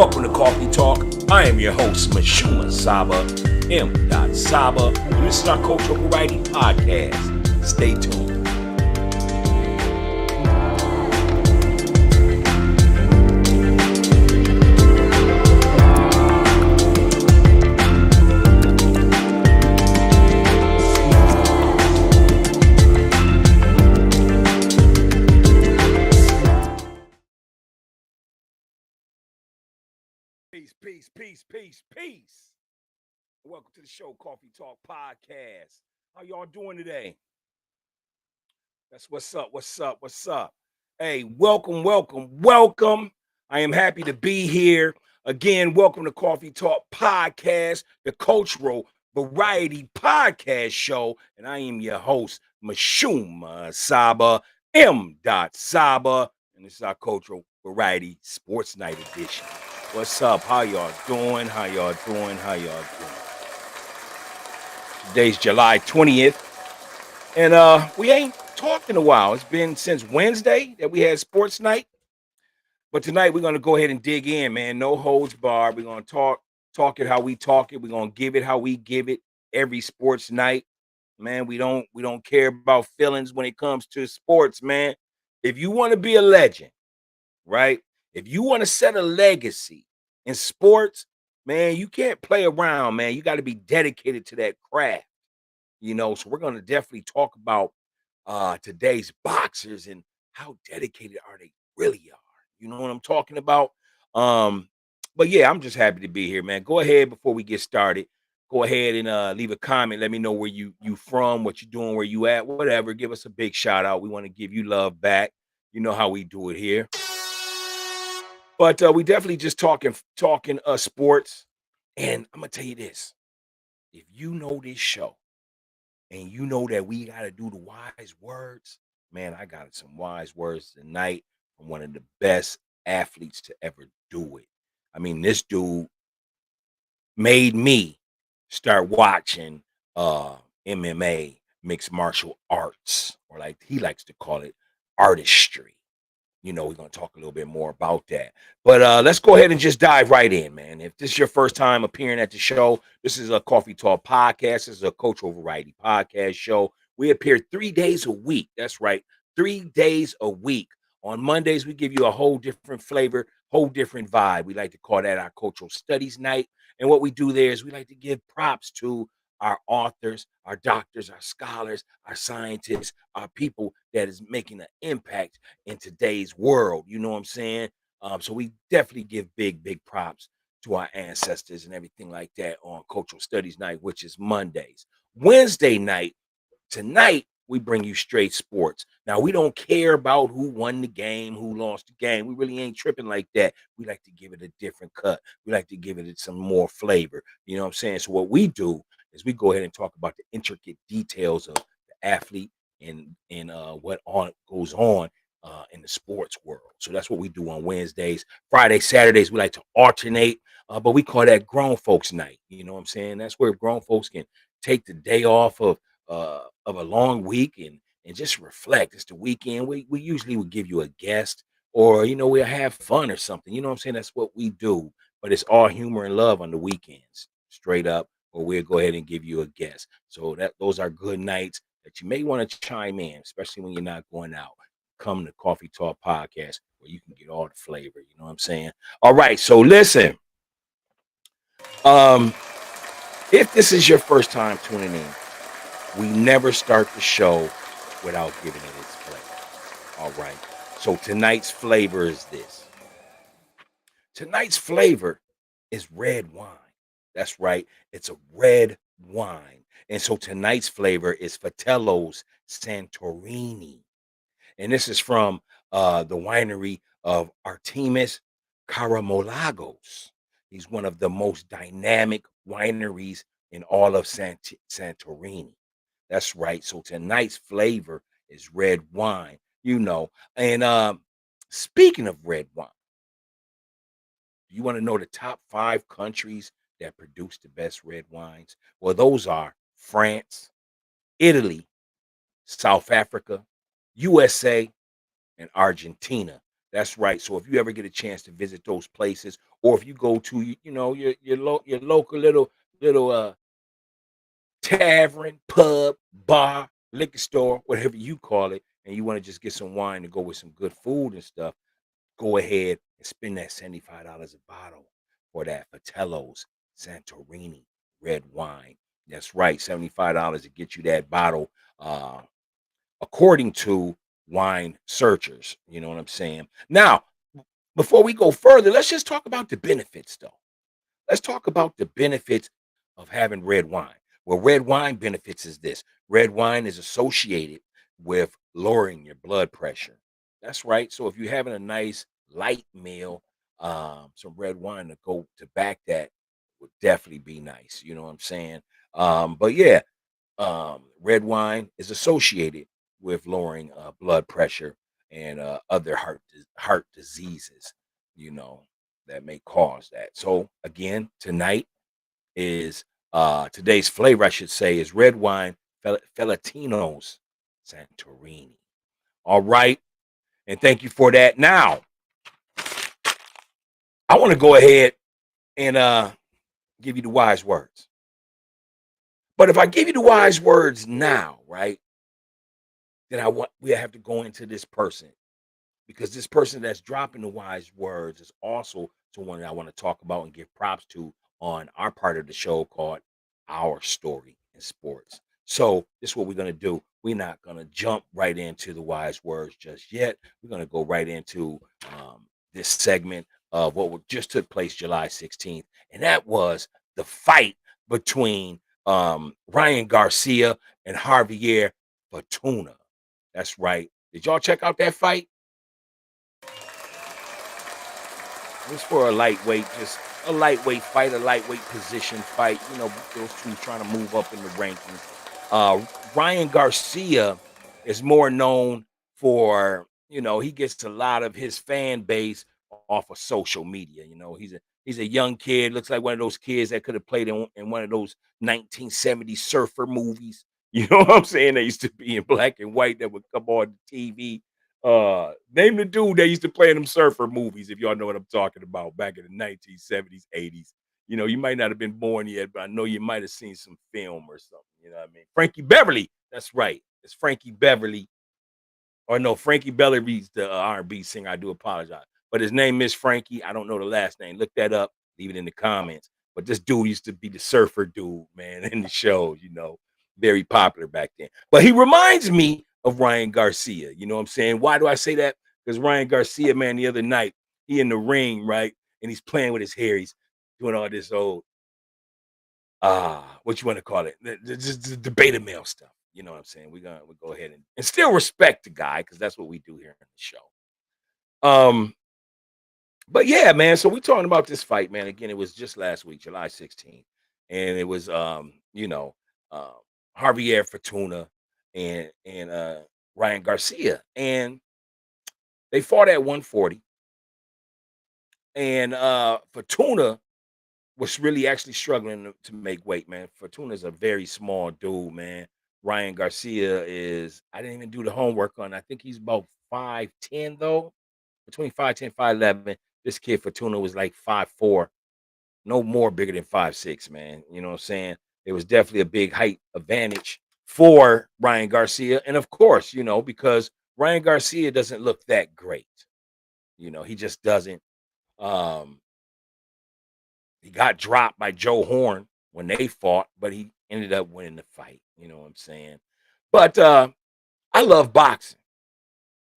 Welcome to Coffee Talk. I am your host, MISHUMA SABA, M.SABA. And this is our Cultural Variety Podcast. Stay tuned. Peace. Welcome to the show, Coffee Talk Podcast. How y'all doing today? That's what's up. Hey, welcome. I am happy to be here. Again, welcome to Coffee Talk Podcast, the Cultural Variety Podcast Show. And I am your host, MISHUMA SABA, M.SABA. And this is our Cultural Variety Sports Night Edition. What's up? How y'all doing? Today's July 20th. And we ain't talked in a while. It's been since Wednesday that we had sports night. But tonight we're gonna go ahead and dig in, man. No holds barred. We're gonna talk it how we talk it. We're gonna give it how we give it every sports night. Man, we don't care about feelings when it comes to sports, man. If you want to be a legend, right? If you want to set a legacy in sports, man, you can't play around, man. You got to be dedicated to that craft, So we're going to definitely talk about today's boxers and how dedicated are they really are. You know what I'm talking about? But yeah, I'm just happy to be here, man. Go ahead before we get started. Go ahead and leave a comment. Let me know where you from, what you're doing, where you at, whatever. Give us a big shout out. We want to give you love back. You know how we do it here. But we definitely just talking sports. And I'm going to tell you this. If you know this show and you know that we got to do the wise words, man, I got some wise words tonight from one of the best athletes to ever do it. I mean, this dude made me start watching MMA, mixed martial arts, or like he likes to call it, artistry. We're going to talk a little bit more about that. But let's go ahead and just dive right in, man. If this is your first time appearing at the show, this is a Coffee Talk Podcast. This is a Cultural Variety Podcast show. We appear 3 days a week. That's right, 3 days a week. On Mondays, we give you a whole different flavor, whole different vibe. We like to call that our Cultural Studies Night. And what we do there is we like to give props to our authors, our doctors, our scholars, our scientists, our people that is making an impact in today's world. You know what I'm saying? So we definitely give big props to our ancestors and everything like that on Cultural Studies Night, which is Mondays. Wednesday night, tonight, we bring you straight sports. Now, we don't care about who won the game, who lost the game. We really ain't tripping like that. We like to give it a different cut. We like to give it some more flavor. You know what I'm saying? So what we do is we go ahead and talk about the intricate details of the athlete and what goes on in the sports world. So that's what we do on Wednesdays. Fridays, Saturdays, we like to alternate, but we call that grown folks night. You know what I'm saying? That's where grown folks can take the day off of a long week and just reflect. It's the weekend. We usually would give you a guest or, we'll have fun or something. You know what I'm saying? That's what we do. But it's all humor and love on the weekends, straight up. Or we'll go ahead and give you a guest. So those are good nights that you may want to chime in, especially when you're not going out. Come to Coffee Talk Podcast where you can get all the flavor. You know what I'm saying? All right. So listen, if this is your first time tuning in, we never start the show without giving it its flavor. All right. So tonight's flavor is this. Tonight's flavor is red wine. That's right. It's a red wine. And so tonight's flavor is Fratello's Santorini. And this is from the winery of Artemis Karamolagos. He's one of the most dynamic wineries in all of Santorini. That's right. So tonight's flavor is red wine, And speaking of red wine, you want to know the top 5 countries that produce the best red wines? Well, those are France, Italy, South Africa, USA, and Argentina. That's right. So if you ever get a chance to visit those places, or if you go to your local little tavern, pub, bar, liquor store, whatever you call it, and you want to just get some wine to go with some good food and stuff, go ahead and spend that $75 a bottle for that Fratello's Santorini red wine. That's right, $75 to get you that bottle. According to wine searchers, you know what I'm saying? Now, before we go further, let's just talk about the benefits, though. Let's talk about the benefits of having red wine. Well, red wine benefits is this: red wine is associated with lowering your blood pressure. That's right. So if you're having a nice light meal, some red wine to go to back that would definitely be nice. You know what I'm saying? But yeah, red wine is associated with lowering blood pressure and other heart diseases, you know, that may cause that. So again, tonight is today's flavor, I should say, is red wine Felatinos Santorini. All right, and thank you for that. Now, I want to go ahead and give you the wise words. But if I give you the wise words now, right, then we have to go into this person, because this person that's dropping the wise words is also someone that I want to talk about and give props to on our part of the show called Our Story in Sports. So this is what we're going to do. We're not going to jump right into the wise words just yet. We're going to go right into this segment of what just took place July 16th, and that was the fight between Ryan Garcia and Javier Fortuna. That's right. Did y'all check out that fight? It's for a lightweight, just a lightweight fight, a lightweight position fight. You know, those two trying to move up in the rankings. Ryan Garcia is more known for, he gets a lot of his fan base off of social media. He's a young kid, looks like one of those kids that could have played in one of those 1970s surfer movies. You know what I'm saying? They used to be in black and white that would come on TV. Name the dude that used to play in them surfer movies, if y'all know what I'm talking about, back in the 1970s, 80s. You might not have been born yet, but I know you might have seen some film or something. You know what I mean? Frankie Beverly. That's right. It's Frankie Beverly. Or no, Frankie Beverly's the R&B singer. I do apologize. But his name is Frankie. I don't know the last name. Look that up. Leave it in the comments. But this dude used to be the surfer dude, man, in the shows, very popular back then. But he reminds me of Ryan Garcia. You know what I'm saying? Why do I say that? Because Ryan Garcia, man, the other night, he in the ring, right? And he's playing with his hair. He's doing all this old, what you want to call it? The beta male stuff. You know what I'm saying? We'll go ahead and still respect the guy, because that's what we do here in the show. But yeah, man. So we talking about this fight, man. Again, it was just last week, July 16th, and it was uh, Javier Fortuna and Ryan Garcia, and they fought at 140. And Fortuna was really actually struggling to make weight, man. Fortuna's a very small dude, man. Ryan Garcia is, I didn't even do the homework on. I think he's about 5'10", though, between 5'10", 5'11". This kid Fortuna was like 5'4", no more bigger than 5'6", man. You know what I'm saying? It was definitely a big height advantage for Ryan Garcia. And of course, because Ryan Garcia doesn't look that great. He just doesn't. Um, he got dropped by Joe Horn when they fought, but he ended up winning the fight. You know what I'm saying? But I love boxing.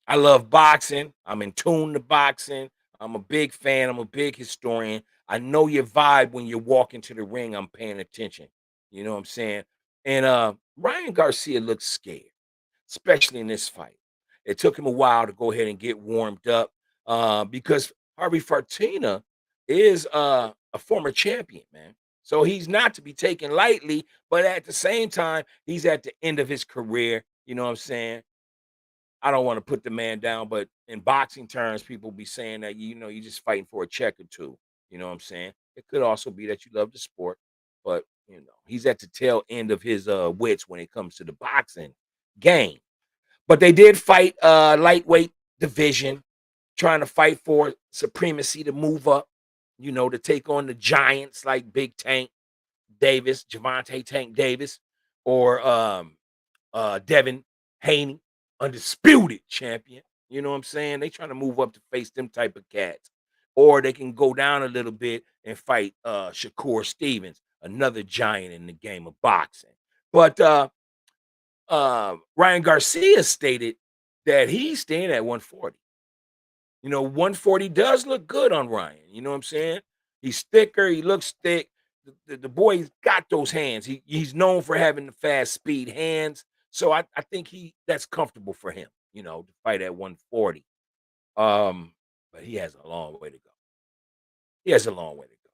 I love boxing. I'm in tune to boxing. I'm a big fan. I'm a big historian. I know your vibe when you walk into the ring. I'm paying attention. You know what I'm saying? And Ryan Garcia looks scared, especially in this fight. It took him a while to go ahead and get warmed up, because Harvey Fortuna is a former champion, man. So he's not to be taken lightly, but at the same time, he's at the end of his career. You know what I'm saying? I don't want to put the man down, but in boxing terms, people be saying that you're just fighting for a check or two. You know what I'm saying? It could also be that you love the sport, but he's at the tail end of his wits when it comes to the boxing game. But they did fight lightweight division. trying to fight for supremacy to move up, to take on the giants like Big Tank Davis, Javante Tank Davis, or Devin Haney, undisputed champion. You know what I'm saying? They trying to move up to face them type of cats. Or they can go down a little bit and fight Shakur Stevens, another giant in the game of boxing. But Ryan Garcia stated that he's staying at 140. 140 does look good on Ryan. You know what I'm saying? He's thicker. He looks thick. The boy's got those hands. He's known for having the fast speed hands. So I think that's comfortable for him, to fight at 140. But he has a long way to go. He has a long way to go.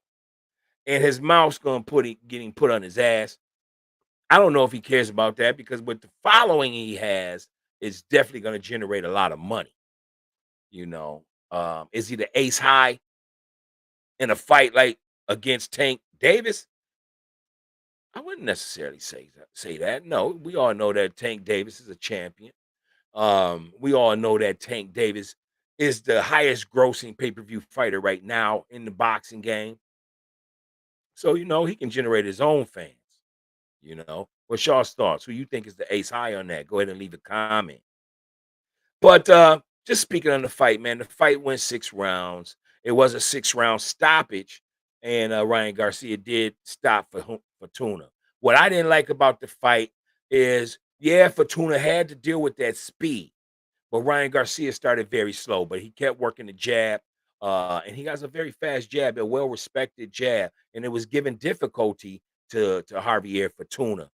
And his mouth's getting put on his ass. I don't know if he cares about that because with the following he has, it's definitely going to generate a lot of money. Is he the ace high in a fight like against Tank Davis? I wouldn't necessarily say that. No, we all know that Tank Davis is a champion. We all know that Tank Davis is the highest grossing pay-per-view fighter right now in the boxing game. So, he can generate his own fans. What's y'all's thoughts? Who you think is the ace high on that? Go ahead and leave a comment. But just speaking on the fight, man, the fight went 6 rounds. It was a 6-round stoppage, and Ryan Garcia did stop for Futuna. What I didn't like about the fight is, Futuna had to deal with that speed, but Ryan Garcia started very slow, but he kept working the jab, and he has a very fast jab, a well-respected jab, and it was giving difficulty to Javier Fortuna,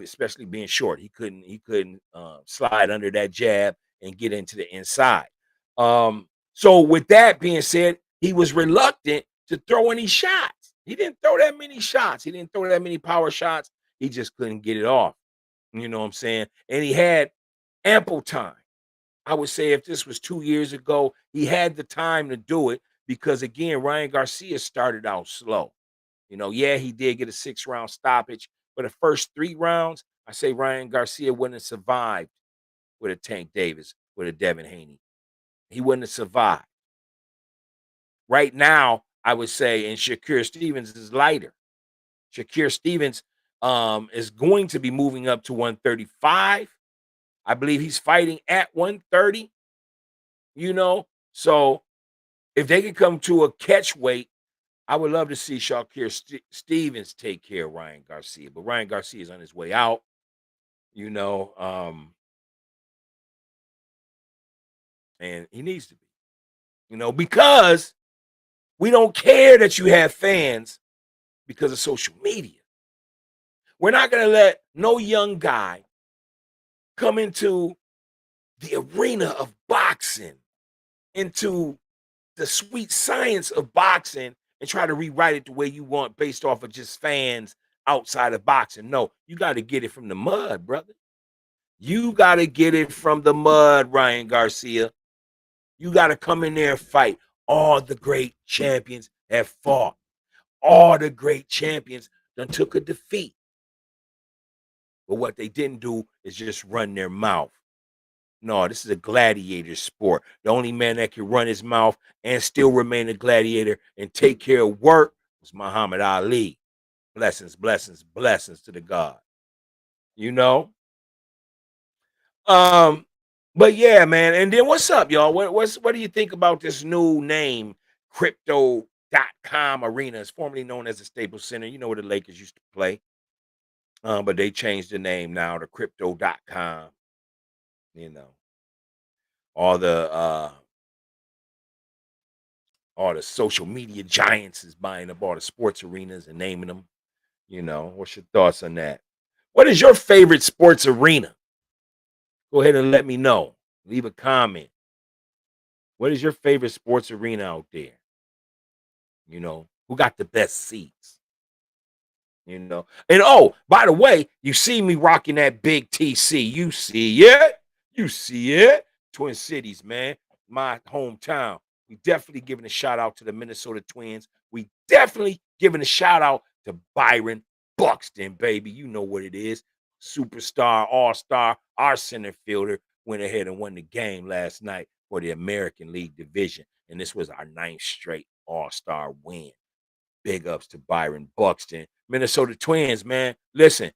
especially being short. He couldn't slide under that jab and get into the inside. So with that being said, he was reluctant to throw any shots. He didn't throw that many shots. He didn't throw that many power shots. He just couldn't get it off. You know what I'm saying? And he had ample time. I would say if this was 2 years ago, he had the time to do it because, again, Ryan Garcia started out slow. He did get a 6-round stoppage, but the first 3 rounds, I say Ryan Garcia wouldn't have survived with a Tank Davis, with a Devin Haney. He wouldn't have survived. Right now, I would say, and Shakur Stevens is lighter. Shakur Stevens is going to be moving up to 135. I believe he's fighting at 130. So if they can come to a catch weight, I would love to see Shakur Stevens take care of Ryan Garcia. But Ryan Garcia is on his way out. And he needs to be, because we don't care that you have fans because of social media. We're not going to let no young guy come into the arena of boxing, into the sweet science of boxing, and try to rewrite it the way you want based off of just fans outside of boxing. No, you got to get it from the mud, brother. You got to get it from the mud, Ryan Garcia. You got to come in there and fight. All the great champions have fought. All the great champions done took a defeat. But what they didn't do is just run their mouth. No, this is a gladiator sport. The only man that can run his mouth and still remain a gladiator and take care of work was Muhammad Ali. Blessings, blessings, blessings to the God. But yeah, man. And then what's up, y'all? What do you think about this new name, Crypto.com Arena? It's formerly known as the Staples Center. You know where the Lakers used to play. But they changed the name now to Crypto.com. All the social media giants is buying up all the sports arenas and naming them. What's your thoughts on that? What is your favorite sports arena? Go ahead and let me know. Leave a comment. What is your favorite sports arena out there? Who got the best seats? And oh, by the way, you see me rocking that big TC. You see it? You see it? Twin Cities, man. My hometown. We definitely giving a shout out to the Minnesota Twins. We definitely giving a shout out to Byron Buxton, baby. You know what it is. Superstar, all-star, our center fielder went ahead and won the game last night. for the American League division. And this was our 9th straight All-Star win. Big ups to Byron Buxton. Minnesota Twins, man. Listen,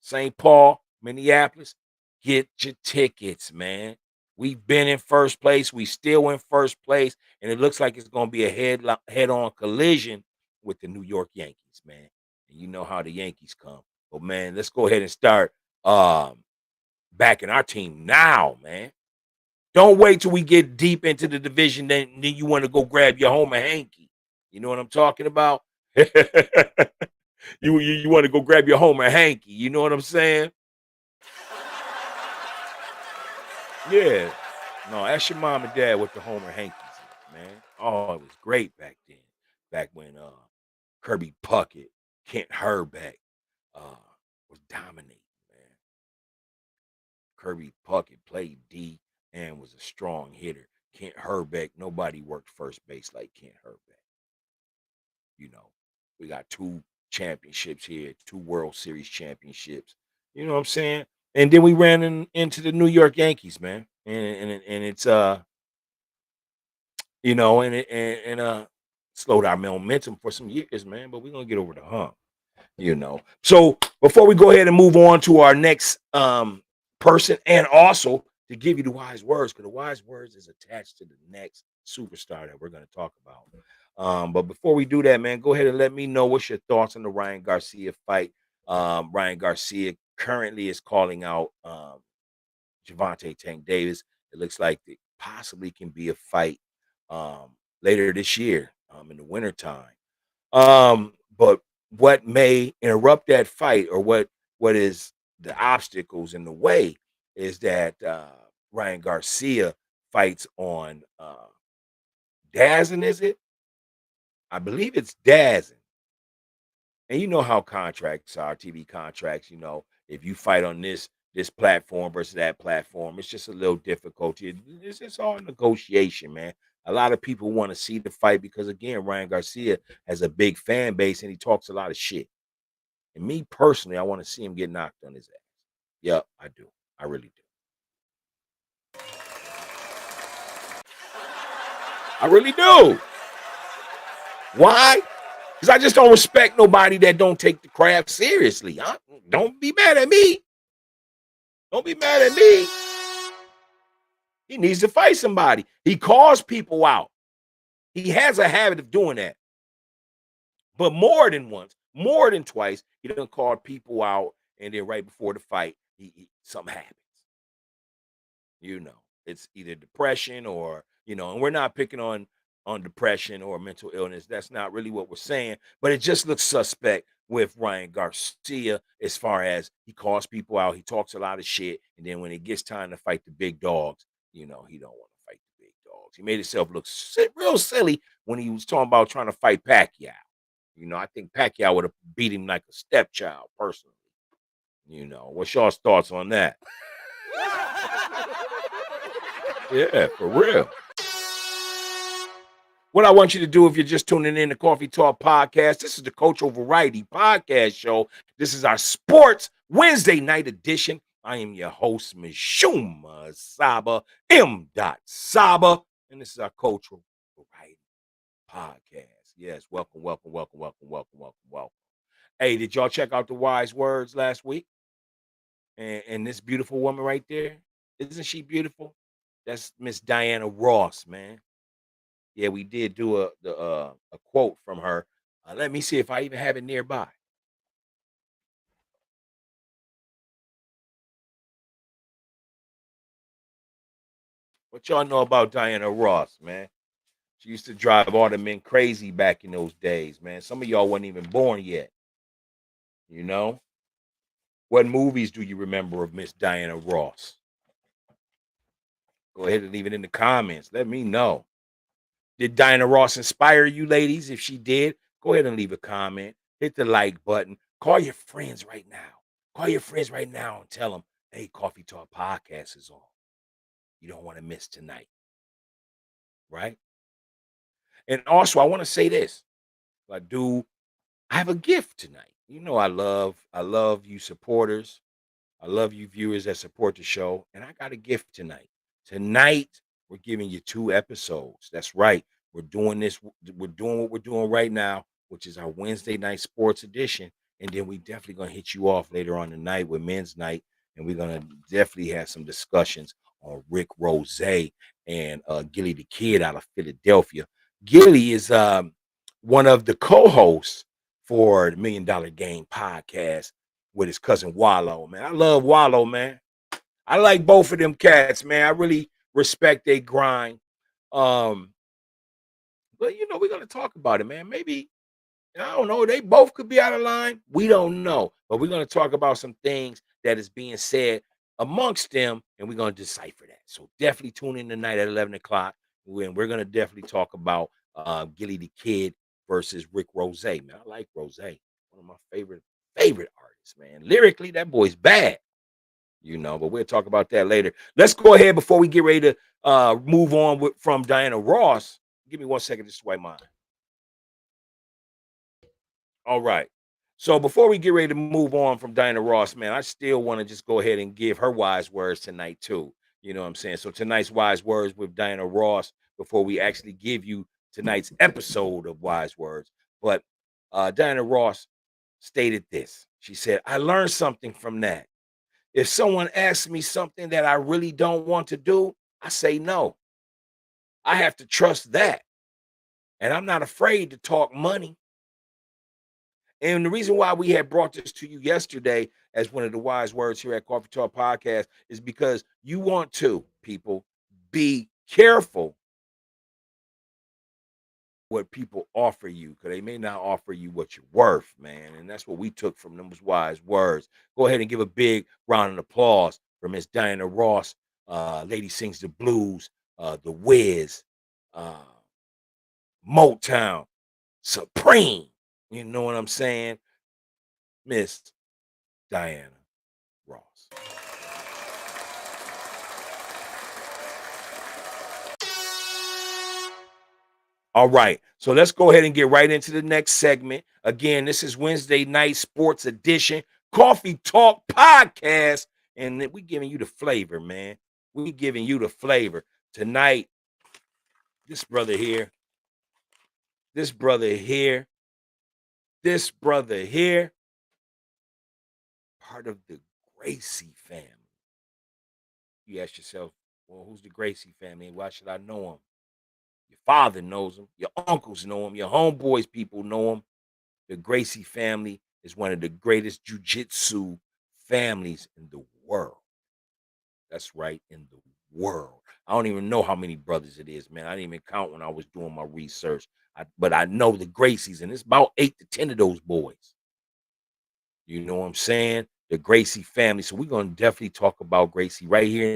St. Paul, Minneapolis, get your tickets, man. We've been in first place. We still in first place. And it looks like it's going to be a head-on collision with the New York Yankees, man. And you know how the Yankees come. But, man, let's go ahead and start backing our team now, man. Don't wait till we get deep into the division, then you want to go grab your Homer hanky. You know what I'm talking about? You want to go grab your Homer hanky. You know what I'm saying? Yeah. No, ask your mom and dad what the Homer hankies is, man. Oh, it was great back then. Back when Kirby Puckett, Kent Herbeck was dominating, man. Kirby Puckett played D and was a strong hitter. Kent Herbeck, nobody worked first base like Kent Herbeck. You know, we got 2 championships here, 2 World Series championships. You know what I'm saying? And then we ran into the New York Yankees, man. And it's you know, slowed our momentum for some years, man. But we're gonna get over the hump, you know. So before we go ahead and move on to our next person, and also to give you the wise words, because the wise words is attached to the next superstar that we're going to talk about. But before we do that, man, go ahead and let me know what's your thoughts on the Ryan Garcia fight. Ryan Garcia currently is calling out Javante Tank Davis. It looks like it possibly can be a fight later this year in the wintertime. But what may interrupt that fight, or what is the obstacles in the way, is that Ryan Garcia fights on Dazzin, is it? I believe it's Dazzin. And you know how contracts are, TV contracts, you know, if you fight on this platform versus that platform, it's just a little difficulty. It's just all negotiation, man. A lot of people want to see the fight because, again, Ryan Garcia has a big fan base and he talks a lot of shit. And me personally, I want to see him get knocked on his ass. Yep, I do. I really do. I really do. Why? Because I just don't respect nobody that don't take the craft seriously. Don't be mad at me. Don't be mad at me. He needs to fight somebody. He calls people out. He has a habit of doing that. But more than once, more than twice, he done called people out, and then right before the fight, something happens. You know, it's either depression or, you know, and we're not picking on depression or mental illness. That's not really what we're saying, but it just looks suspect with Ryan Garcia as far as he calls people out, he talks a lot of shit, and then when it gets time to fight the big dogs, you know, he don't want to fight the big dogs. He made himself look real silly when he was talking about trying to fight Pacquiao. You know, I think Pacquiao would have beat him like a stepchild, personally. You know, what's y'all's thoughts on that? Yeah, for real. What I want you to do, if you're just tuning in to Coffee Talk Podcast, this is the Cultural Variety Podcast Show. This is our Sports Wednesday night edition. I am your host, MISHUMA SABA, M.SABA, and this is our Cultural Variety Podcast. Yes, welcome. Hey, did y'all check out the wise words last week? And this beautiful woman right there, isn't she beautiful? That's Miss Diana Ross, man. Yeah, we did do a quote from her. Let me see if I even have it nearby. What y'all know about Diana Ross, man? She used to drive all the men crazy back in those days, man. Some of y'all wasn't even born yet. You know? What movies do you remember of Miss Diana Ross? Go ahead and leave it in the comments. Let me know. Did Diana Ross inspire you, ladies? If she did, go ahead and leave a comment. Hit the like button. Call your friends right now. Call your friends right now and tell them, hey, Coffee Talk Podcast is on. You don't want to miss tonight. Right? And also, I want to say this. I have a gift tonight. You know, I love you supporters. I love you viewers that support the show. And I got a gift tonight. Tonight, We're giving you 2 episodes. That's right. We're doing this. We're doing what we're doing right now, which is our Wednesday night sports edition. And then we definitely gonna hit you off later on tonight with men's night, and we're gonna definitely have some discussions on Rick Rose and Gilly the Kid out of Philadelphia. Gilly is one of the co-hosts for the Million Dollar Game podcast with his cousin Wallow. Man, I love Wallow, man. I like both of them cats, man. I really respect their grind. Um, but we're gonna talk about it, man. Maybe I don't know. They both could be out of line. We don't know, but we're gonna talk about some things that is being said amongst them, and we're gonna decipher that. So definitely tune in tonight at 11 o'clock when we're gonna definitely talk about Gilly the Kid versus Rick Rose. Man, I like Rose, one of my favorite artists, man. Lyrically, that boy's bad. But we'll talk about that later. Let's go ahead before we get ready to move on from Diana Ross. Give me 1 second to swipe mine. All right. So before we get ready to move on from Diana Ross, man, I still want to just go ahead and give her wise words tonight too. You know what I'm saying? So tonight's wise words with Diana Ross before we actually give you tonight's episode of wise words. But Diana Ross stated this. She said, "I learned something from that. If someone asks me something that I really don't want to do, I say no. I have to trust that. And I'm not afraid to talk money." And the reason why we had brought this to you yesterday as one of the wise words here at Coffee Talk Podcast is because you want to, people, be careful what people offer you, because they may not offer you what you're worth, man. And that's what we took from those wise words. Go ahead and give a big round of applause for Miss Diana Ross. Lady Sings the Blues, The Wiz, uh, Motown, Supreme. You know what I'm saying? Miss Diana Ross. All right. So let's go ahead and get right into the next segment. Again, this is Wednesday night sports edition, Coffee Talk Podcast. And we giving you the flavor, man. We giving you the flavor. Tonight, this brother here, this brother here, this brother here, part of the Gracie family. You ask yourself, well, who's the Gracie family? Why should I know him? Your father knows him. Your uncles know him. Your homeboys people know him. The Gracie family is one of the greatest jujitsu families in the world. That's right, in the world. I don't even know how many brothers it is, man. I didn't even count when I was doing my research. But I know the Gracies, and it's about 8 to 10 of those boys. You know what I'm saying? The Gracie family. So we're gonna definitely talk about Gracie right here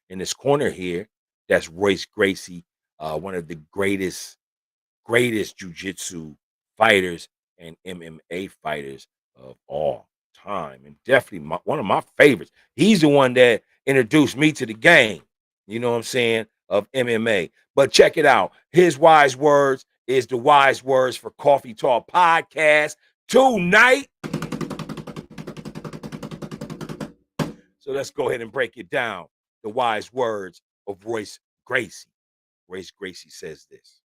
in this corner here. That's Royce Gracie, one of the greatest jujitsu fighters and MMA fighters of all time, and definitely one of my favorites. He's the one that introduced me to the game. You know what I'm saying, of MMA. But check it out. His wise words is the wise words for Coffee Talk Podcast tonight. So let's go ahead and break it down. The wise words of Royce Gracie. Royce Gracie says this: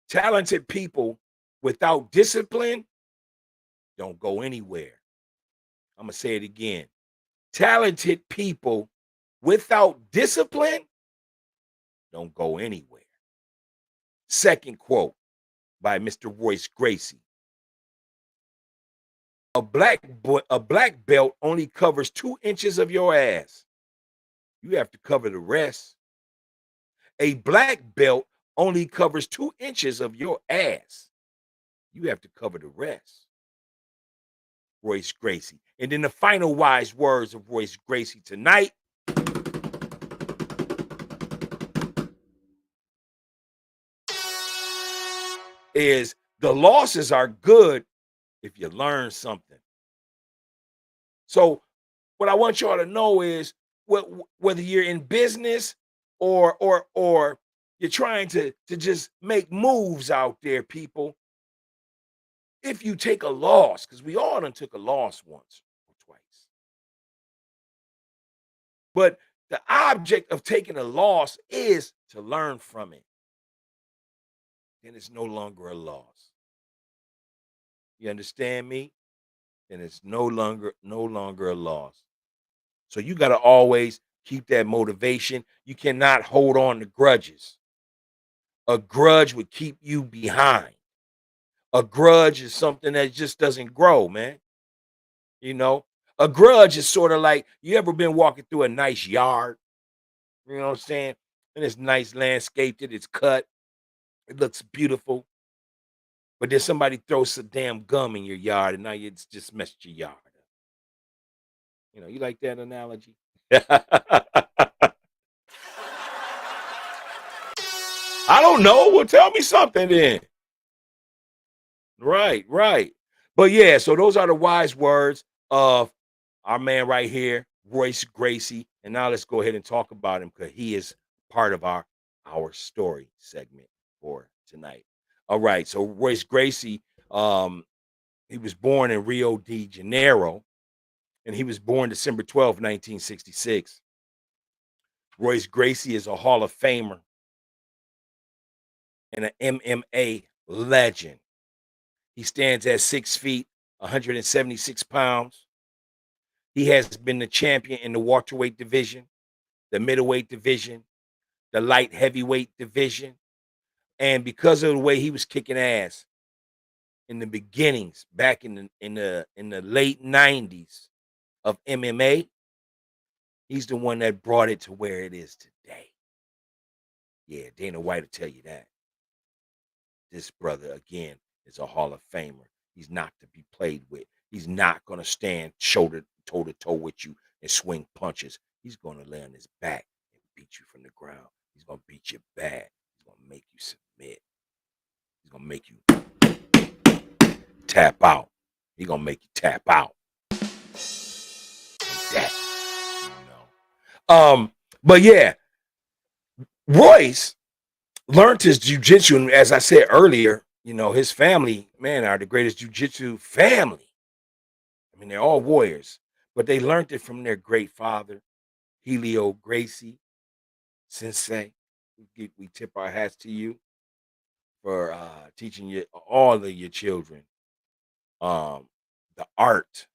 talented people without discipline don't go anywhere. I'm going to say it again. Talented people without discipline don't go anywhere. Second quote by Mr. Royce Gracie. A black belt only covers 2 inches of your ass. You have to cover the rest. A black belt only covers 2 inches of your ass. You have to cover the rest. Royce Gracie. And then the final wise words of Royce Gracie tonight is: the losses are good if you learn something. So what I want y'all to know is whether you're in business or you're trying to just make moves out there, people, if you take a loss, because we all done took a loss once or twice. But The object of taking a loss is to learn from it. Then it's no longer a loss. You understand me? Then it's no longer a loss. So you got to always keep that motivation. You cannot hold on to grudges. A grudge would keep you behind. A grudge is something that just doesn't grow, man. You know, a grudge is sort of like, you ever been walking through a nice yard, you know what I'm saying? And it's nice landscaped, it's cut, it looks beautiful. But then somebody throws some damn gum in your yard and now it's just messed your yard up. You know, you like that analogy? I don't know. Well, tell me something then. Right, right. But yeah, so those are the wise words of our man right here, Royce Gracie. And now let's go ahead and talk about him because he is part of our story segment for tonight. All right. So Royce Gracie, um, he was born in Rio de Janeiro, and he was born December 12th, 1966. Royce Gracie is a Hall of Famer and an MMA legend. He stands at 6 feet, 176 pounds. He has been the champion in the welterweight division, the middleweight division, the light heavyweight division. And because of the way he was kicking ass in the beginnings, back in the late 90s of MMA, he's the one that brought it to where it is today. Yeah, Dana White will tell you that. This brother, again, is a Hall of Famer. He's not to be played with. He's not going to stand shoulder toe to toe with you and swing punches. He's going to lay on his back and beat you from the ground. He's going to beat you bad. He's going to make you submit. He's going to make you tap out. He's going to make you tap out. Like that. You know. But yeah, Royce learned his jujitsu, and as I said earlier, you know, his family, man, are the greatest jujitsu family. I mean, they're all warriors, but they learned it from their great father, Helio Gracie Sensei. We tip our hats to you for teaching you all of your children the art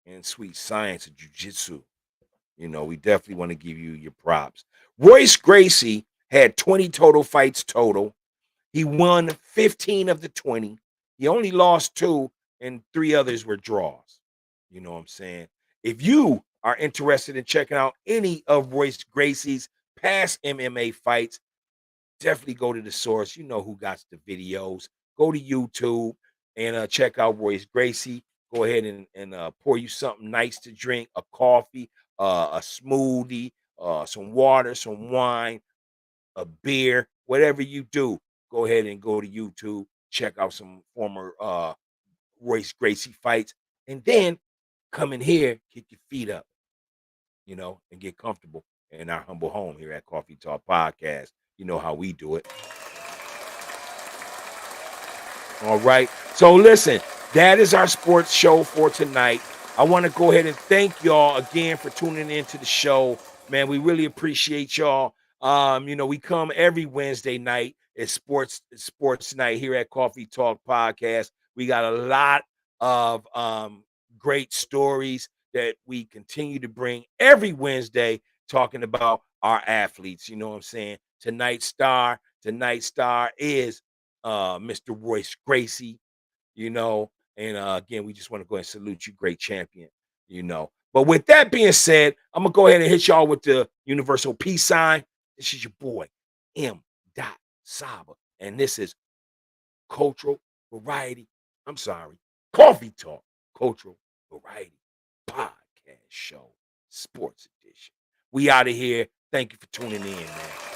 and sweet science of jujitsu. You know, we definitely want to give you your props. Royce Gracie had 20 total fights total. He won 15 of the 20. He only lost 2, and 3 others were draws. You know what I'm saying? If you are interested in checking out any of Royce Gracie's past MMA fights, definitely go to the source. You know who got the videos. Go to YouTube and check out Royce Gracie. Go ahead and pour you something nice to drink, a coffee, a smoothie, some water, some wine, a beer, whatever you do. Go ahead and go to YouTube, check out some former Royce Gracie fights, and then come in here, kick your feet up, you know, and get comfortable in our humble home here at Coffee Talk Podcast. You know how we do it. All right. So listen, that is our sports show for tonight. I want to go ahead and thank y'all again for tuning into the show. Man, we really appreciate y'all. You know, we come every Wednesday night. It's sports night here at Coffee Talk Podcast. We got a lot of great stories that we continue to bring every Wednesday, talking about our athletes. You know what I'm saying? Tonight's star is Mr. Royce Gracie, you know. And again, we just want to go ahead and salute you, great champion, you know. But with that being said, I'm gonna go ahead and hit y'all with the universal peace sign. This is your boy, M. SABA, and this is Cultural Variety. I'm sorry, Coffee Talk, Cultural Variety Podcast Show, Sports Edition. We out of here. Thank you for tuning in, man.